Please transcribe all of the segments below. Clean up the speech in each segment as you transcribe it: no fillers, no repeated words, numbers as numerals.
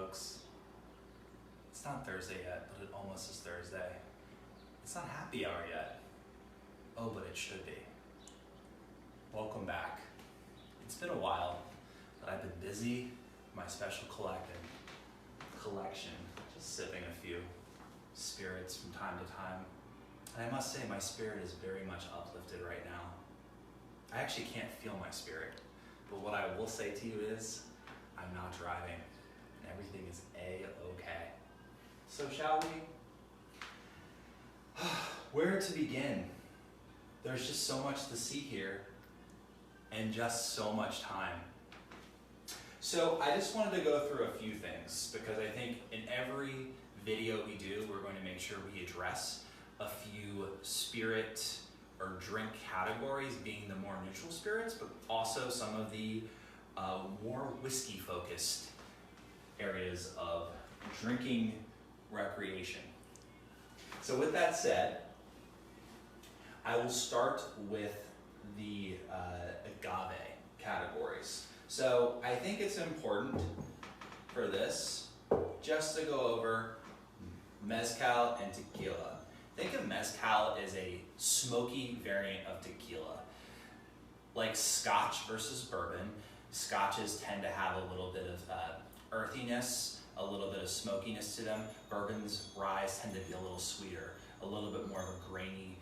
folks. It's not Thursday yet, but it almost is Thursday. It's not happy hour yet. Oh, but it should be. Welcome back. It's been a while, but I've been busy with my special collection, just sipping a few spirits from time to time. And I must say, my spirit is very much uplifted right now. I actually can't feel my spirit, but what I will say to you is, I'm not driving, and everything is A-okay. So shall we? Where to begin? There's just so much to see here, and just so much time. So I just wanted to go through a few things, because I think in every video we do, we're going to make sure we address a few spirit or drink categories, being the more neutral spirits, but also some of the more whiskey-focused areas of drinking recreation. So with that said, I will start with the agave categories. So I think it's important for this just to go over mezcal and tequila. Think of mezcal as a smoky variant of tequila. Like Scotch versus bourbon, Scotches tend to have a little bit of earthiness, a little bit of smokiness to them. Bourbon's ryes tend to be a little sweeter, a little bit more of a grainy,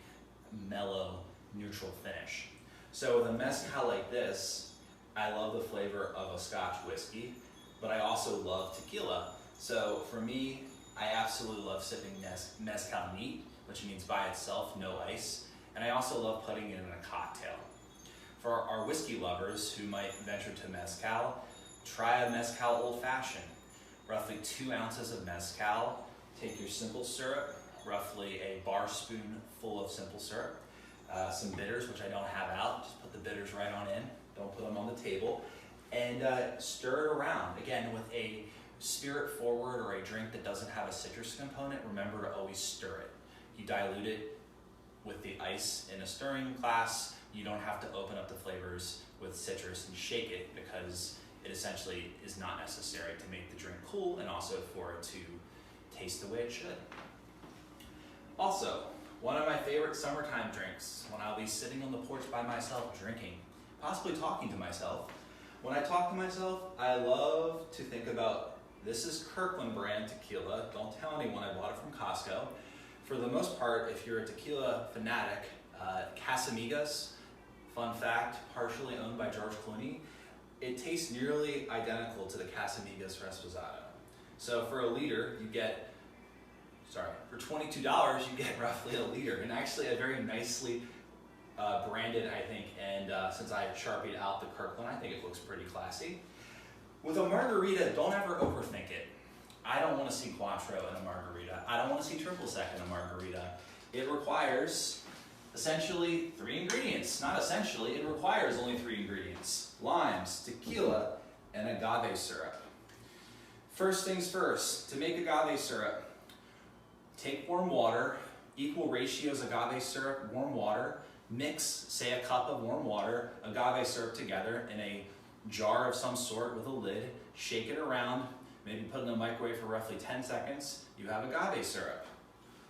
mellow, neutral finish. So with a mezcal like this, I love the flavor of a Scotch whiskey, but I also love tequila. So for me, I absolutely love sipping mezcal neat, which means by itself, no ice. And I also love putting it in a cocktail. For our whiskey lovers who might venture to mezcal, try a mezcal old fashioned. Roughly 2 ounces of mezcal. Take your simple syrup, roughly a bar spoon full of simple syrup. Some bitters, which I don't have out, just put the bitters right on in. Don't put them on the table. And stir it around. Again, with a spirit forward or a drink that doesn't have a citrus component, remember to always stir it. You dilute it with the ice in a stirring glass. You don't have to open up the flavors with citrus and shake it, because it essentially is not necessary to make the drink cool and also for it to taste the way it should. Also, one of my favorite summertime drinks, when I'll be sitting on the porch by myself drinking, possibly talking to myself. When I talk to myself, I love to think about, this is Kirkland brand tequila. Don't tell anyone I bought it from Costco. For the most part, if you're a tequila fanatic, Casamigos, fun fact, partially owned by George Clooney, it tastes nearly identical to the Casamigos Reposado. So for a liter, you get, for $22, you get roughly a liter, and actually a very nicely branded, I think, and since I Sharpied out the Kirkland, I think it looks pretty classy. With a margarita, don't ever overthink it. I don't want to see Cointreau in a margarita. I don't want to see triple sec in a margarita. It requires essentially 3 ingredients. Not essentially, it requires only 3 ingredients. Limes, tequila, and agave syrup. First things first, to make agave syrup, take warm water, equal ratios agave syrup, warm water, mix, say a cup of warm water, agave syrup together in a jar of some sort with a lid, shake it around, maybe put it in the microwave for roughly 10 seconds, you have agave syrup.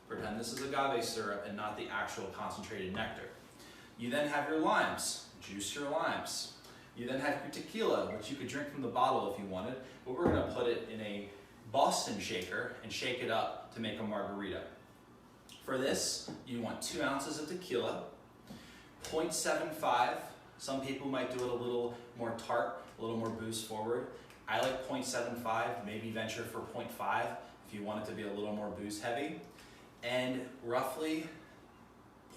Pretend this is agave syrup and not the actual concentrated nectar. You then have your limes, juice your limes. You then have your tequila, which you could drink from the bottle if you wanted, but we're gonna put it in a Boston shaker and shake it up to make a margarita. For this, you want 2 ounces of tequila, 0.75, some people might do it a little more tart, a little more boost forward. I like 0.75, maybe venture for 0.5 if you want it to be a little more booze heavy. And roughly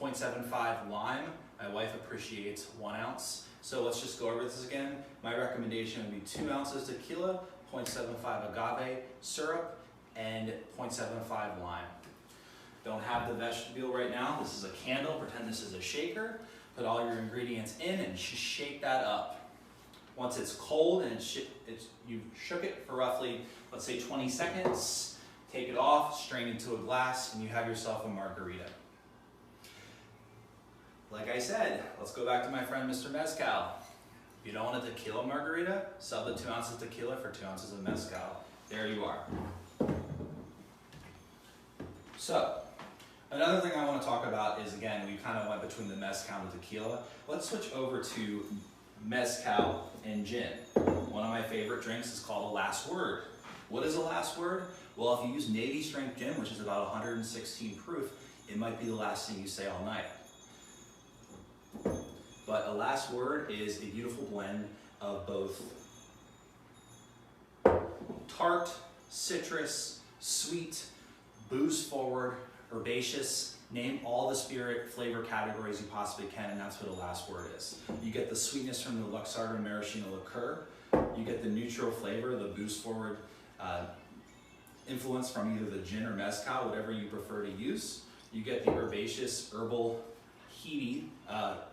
0.75 lime. My wife appreciates 1 ounce. So let's just go over this again. My recommendation would be 2 ounces tequila, 0.75 agave syrup, and 0.75 lime. Don't have the vestibule right now. This is a candle. Pretend this is a shaker. Put all your ingredients in and just shake that up. Once it's cold and you've shook it for roughly, let's say 20 seconds, take it off, strain into a glass, and you have yourself a margarita. Like I said, let's go back to my friend Mr. Mezcal. If you don't want a tequila margarita, sub the 2 ounces of tequila for 2 ounces of mezcal. there you are. So, another thing I want to talk about is, again, we kind of went between the mezcal and the tequila. Let's switch over to mezcal and gin. One of my favorite drinks is called a last word. What is a last word? Well, if you use Navy strength gin, which is about 116 proof, it might be the last thing you say all night. But a last word is a beautiful blend of both tart, citrus, sweet, booze forward, herbaceous. Name all the spirit flavor categories you possibly can, and that's what a last word is. You get the sweetness from the Luxardo maraschino liqueur. You get the neutral flavor, the booze forward influence from either the gin or mezcal, whatever you prefer to use. You get the herbaceous, herbal, heaty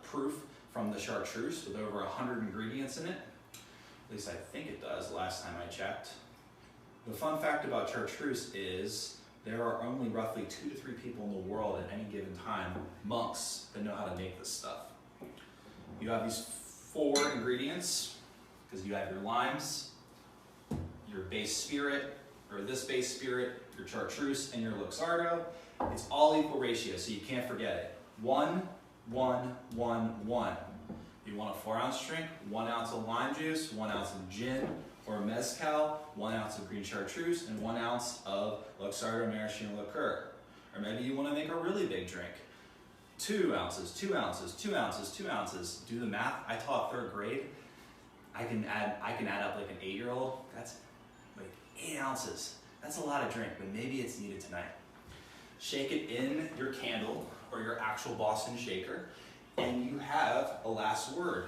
proof from the chartreuse with over 100 ingredients in it. At least I think it does, last time I checked. The fun fact about chartreuse is there are only roughly 2 to 3 people in the world at any given time, monks, that know how to make this stuff. You have these 4 ingredients, because you have your limes, your base spirit, or this base spirit, your chartreuse, and your Luxardo. It's all equal ratio, so you can't forget it. 1, 1, 1, 1. If you want a 4-ounce drink, 1 ounce of lime juice, 1 ounce of gin or mezcal, 1 ounce of green chartreuse, and 1 ounce of Luxardo maraschino liqueur. Or maybe you want to make a really big drink. 2 ounces, 2 ounces, 2 ounces, 2 ounces. Do the math. I taught 3rd grade. I can add up like an 8-year-old. That's like 8 ounces. That's a lot of drink, but maybe it's needed tonight. Shake it in your candle or your actual Boston shaker, and you have a last word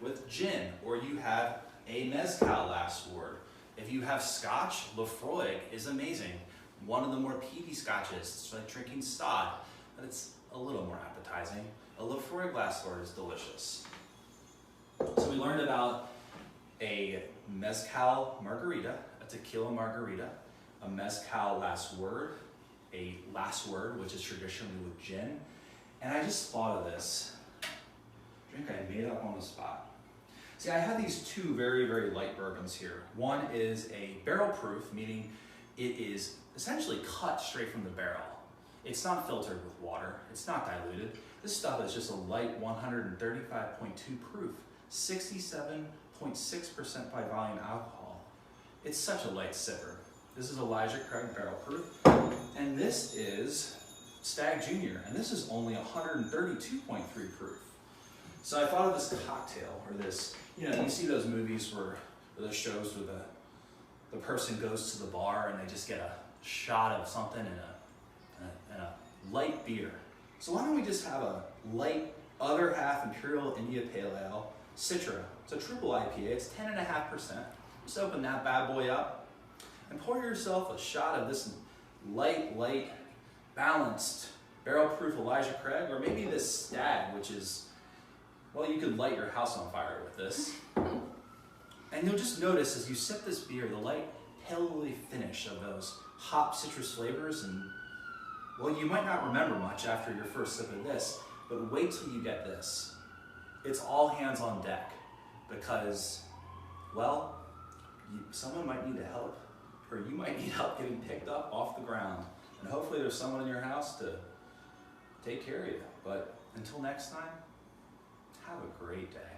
with gin, or you have a mezcal last word. If you have scotch, Lefroy is amazing. One of the more peaty scotches. It's like drinking Stod, but it's a little more appetizing. A Lefroy last word is delicious. So we learned about a mezcal margarita, a tequila margarita, a mezcal last word, a last word, which is traditionally with gin. And I just thought of this drink I made up on the spot. See, I have these 2 very, very light bourbons here. One is a barrel proof, meaning it is essentially cut straight from the barrel. It's not filtered with water. It's not diluted. This stuff is just a light 135.2 proof, 67.6% by volume alcohol. It's such a light sipper. This is Elijah Craig barrel proof, and this is Stag Junior, and this is only 132.3 proof. So I thought of this cocktail, or this, you know, you see those movies or the shows where the person goes to the bar and they just get a shot of something and a light beer. So why don't we just have a light other half Imperial India Pale Ale, Citra. It's a triple IPA, it's 10.5%. Just open that bad boy up and pour yourself a shot of this light, balanced, barrel-proof Elijah Craig, or maybe this Stag, which is, well, you could light your house on fire with this. And you'll just notice as you sip this beer, the light, pale finish of those hop citrus flavors, and, well, you might not remember much after your first sip of this, but wait till you get this. It's all hands on deck, because, well, someone might need help, or you might need help getting picked up off the ground. And hopefully there's someone in your house to take care of you. But until next time, have a great day.